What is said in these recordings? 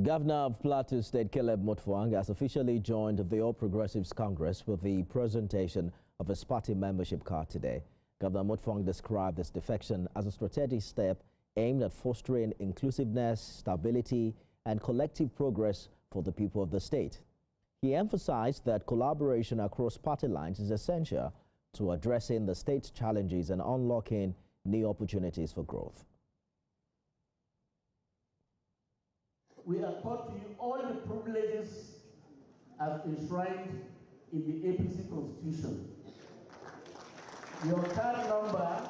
Governor of Plateau State, Caleb Muftwang, has officially joined the All Progressives Congress with the presentation of his party membership card today. Governor Muftwang described this defection as a strategic step aimed at fostering inclusiveness, stability, and collective progress for the people of the state. He emphasized that collaboration across party lines is essential to addressing the state's challenges and unlocking new opportunities for growth. We accord to you all the privileges as enshrined in the APC Constitution. Your card number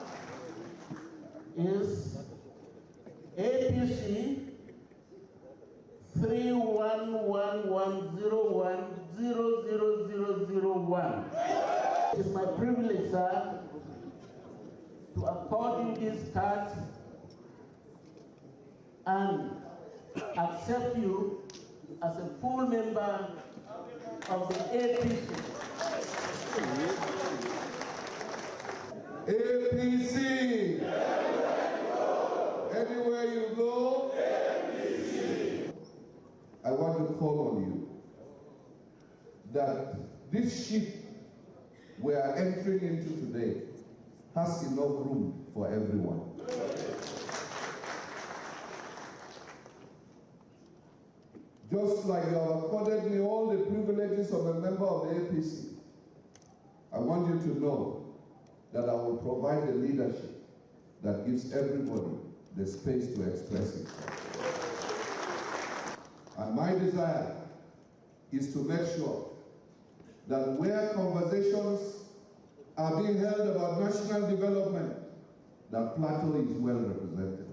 is APC 31110100001. It is my privilege, sir, to accord you this card and accept you as a full member of the APC. APC! Anywhere you go, APC! I want to call on you that this ship we are entering into today has enough room for everyone. Just like you have accorded me all the privileges of a member of the APC, I want you to know that I will provide the leadership that gives everybody the space to express itself. And my desire is to make sure that where conversations are being held about national development, that Plateau is well represented.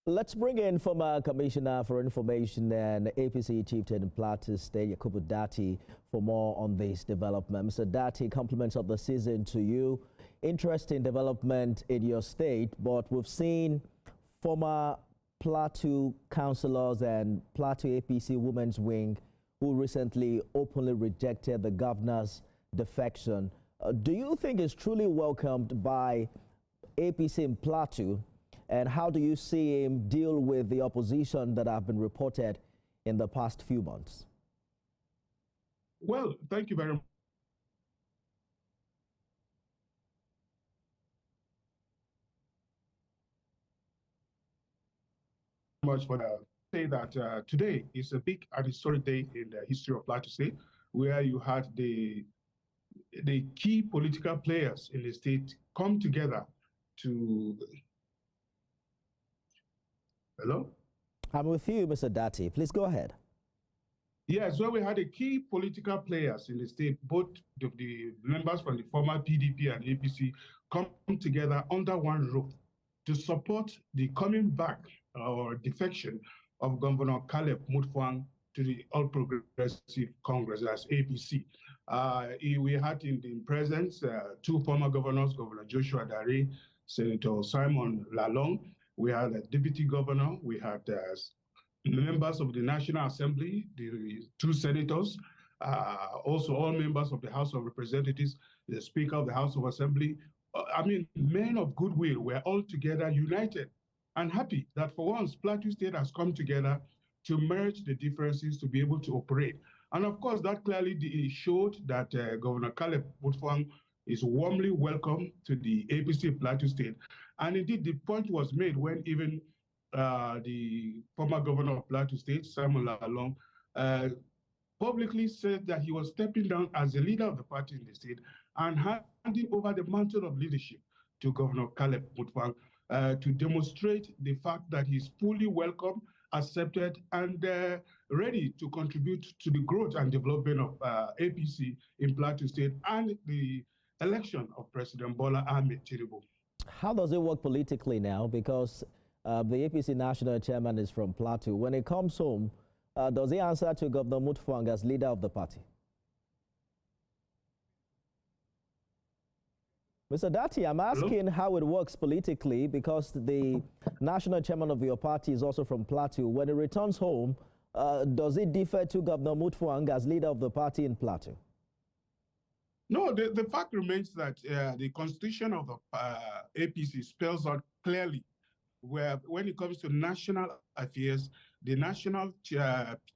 Let's bring in former Commissioner for Information and APC Chieftain in Plateau State, Yakubu Dati, for more on this development. Mr. Dati, compliments of the season to you. Interesting development in your state, but we've seen former Plateau councillors and Plateau APC Women's Wing who recently openly rejected the governor's defection. Do you think it's truly welcomed by APC in Plateau? And how do you see him deal with the opposition that have been reported in the past few months? Well, thank you very much for that. Say that today is a big and historic day in the history of Plateau State, where you had the key political players in the state come together to... Hello? I'm with you, Mr. Dati. Please go ahead. Yes, well, we had the key political players in the state, both the members from the former PDP and APC, come together under one roof to support the coming back or defection of Governor Caleb Muftwang to the All Progressive Congress as APC. We had in the presence two former governors, Governor Joshua Dare, Senator Simon Lalong. We had a deputy governor, we had members of the National Assembly, the two senators, also all members of the House of Representatives, the Speaker of the House of Assembly. I mean, men of goodwill were all together, united, and happy that for once, Plateau State has come together to merge the differences to be able to operate. And of course, that clearly showed that Governor Caleb Muftwang is warmly welcome to the APC Plateau State. And indeed, the point was made when even the former governor of Plateau State, Simon Lalong, publicly said that he was stepping down as the leader of the party in the state and handing over the mantle of leadership to Governor Caleb Muftwang to demonstrate the fact that he's fully welcome, accepted, and ready to contribute to the growth and development of APC in Plateau State and the election of President Bola Ahmed Tinubu. How does it work politically now? Because the APC national chairman is from Plateau. When he comes home, does he answer to Governor Muftwang as leader of the party? Mr. Dati, I'm asking how it works politically because the national chairman of your party is also from Plateau. When he returns home, does it differ to Governor Muftwang as leader of the party in Plateau? No, the fact remains that the constitution of the APC spells out clearly where when it comes to national affairs, the national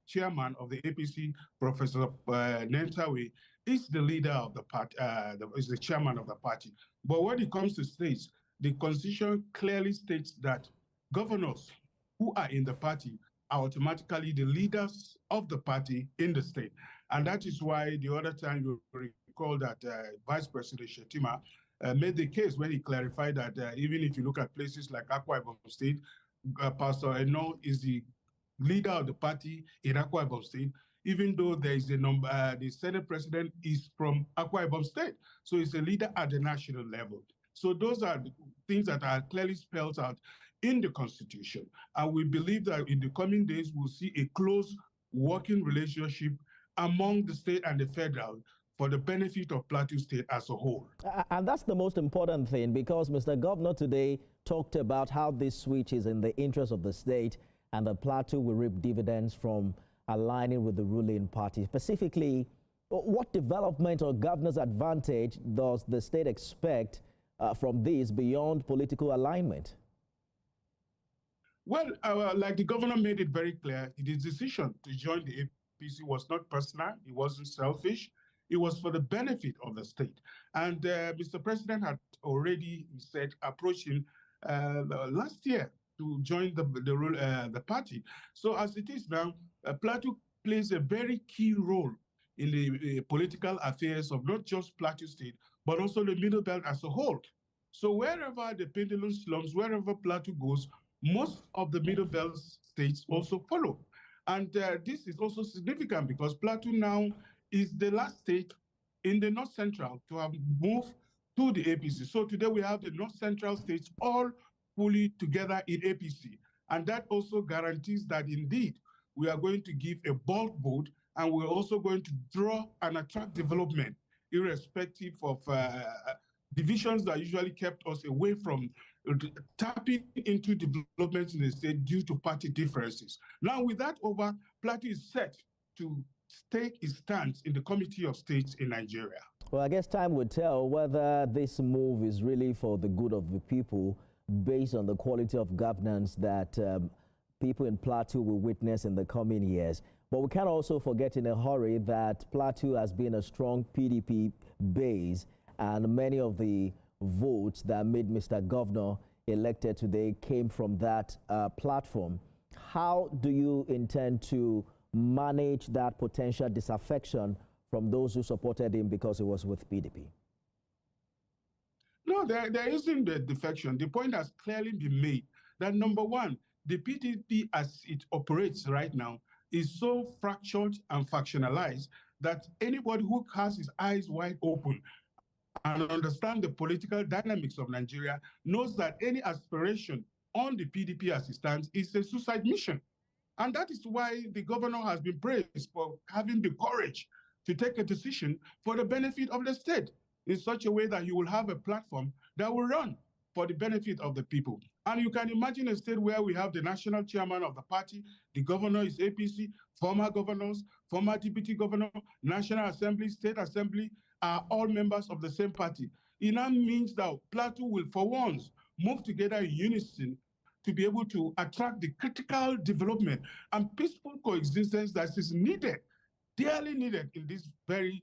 chairman of the APC, Professor Nentawe, is the leader of the party, is the chairman of the party. But when it comes to states, the constitution clearly states that governors who are in the party are automatically the leaders of the party in the state. And that is why the other time you recall that Vice President Shetima made the case when he clarified that even if you look at places like Akwa Ibom State, Pastor Eno is the leader of the party in Akwa Ibom State, even though there is a number, the Senate President is from Akwa Ibom State. So he's a leader at the national level. So those are the things that are clearly spelled out in the Constitution. And we believe that in the coming days, we'll see a close working relationship among the state and the federal for the benefit of Plateau State as a whole. And that's the most important thing, because Mr. Governor today talked about how this switch is in the interest of the state and the Plateau will reap dividends from aligning with the ruling party. Specifically, what development or governor's advantage does the state expect from this beyond political alignment? Well, like the governor made it very clear, his decision to join the APC was not personal, it wasn't selfish, it was for the benefit of the state. And Mr. President had already, he said, approached him last year to join the party. So as it is now, Plateau plays a very key role in the political affairs of not just Plateau State, but also the Middle Belt as a whole. So wherever the pendulum slumps, wherever Plateau goes, most of the Middle Belt states also follow. And this is also significant because Plateau now is the last state in the North Central to have moved to the APC. So today we have the North Central states all fully together in APC. And that also guarantees that indeed we are going to give a bulk vote, and we're also going to draw and attract development, irrespective of divisions that usually kept us away from tapping into developments in the state due to party differences. Now, with that over, Plateau is set to take its stance in the Committee of States in Nigeria. Well, I guess time will tell whether this move is really for the good of the people based on the quality of governance that people in Plateau will witness in the coming years. But we can't also forget in a hurry that Plateau has been a strong PDP base, and many of the votes that made Mr. Governor elected today came from that platform. How do you intend to manage that potential disaffection from those who supported him because he was with PDP? No, there isn't the defection. The point has clearly been made that, number one, the PDP as it operates right now is so fractured and factionalized that anybody who has his eyes wide open and understand the political dynamics of Nigeria knows that any aspiration on the PDP as it stands is a suicide mission. And that is why the governor has been praised for having the courage to take a decision for the benefit of the state in such a way that you will have a platform that will run for the benefit of the people. And you can imagine a state where we have the national chairman of the party, the governor is APC, former governors, former deputy governor, National Assembly, State Assembly are all members of the same party. It now means that Plateau will, for once, move together in unison to be able to attract the critical development and peaceful coexistence that is needed, dearly needed in this very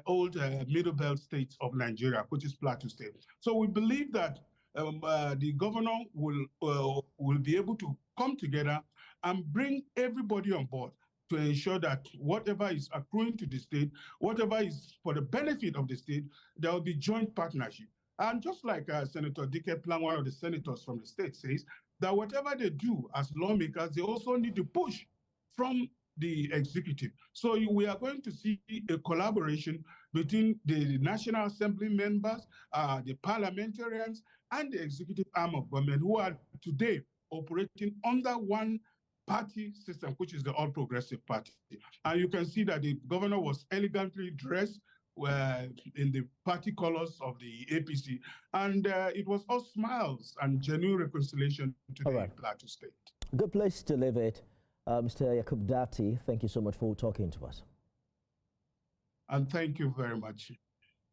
old Middle Belt states of Nigeria, which is Plateau State. So we believe that the governor will be able to come together and bring everybody on board to ensure that whatever is accruing to the state, whatever is for the benefit of the state, there will be joint partnership. And just like Senator Dike Plan, one of the senators from the state, says, that whatever they do as lawmakers, they also need to push from the executive. So we are going to see a collaboration between the National Assembly members, the parliamentarians, and the executive arm of government who are today operating under one party system, which is the All Progressive Party. And you can see that the governor was elegantly dressed in the party colors of the APC. And it was all smiles and genuine reconciliation to the Plateau State. Good place to leave it. Mr. Yakubu Dati, thank you so much for talking to us. And thank you very much.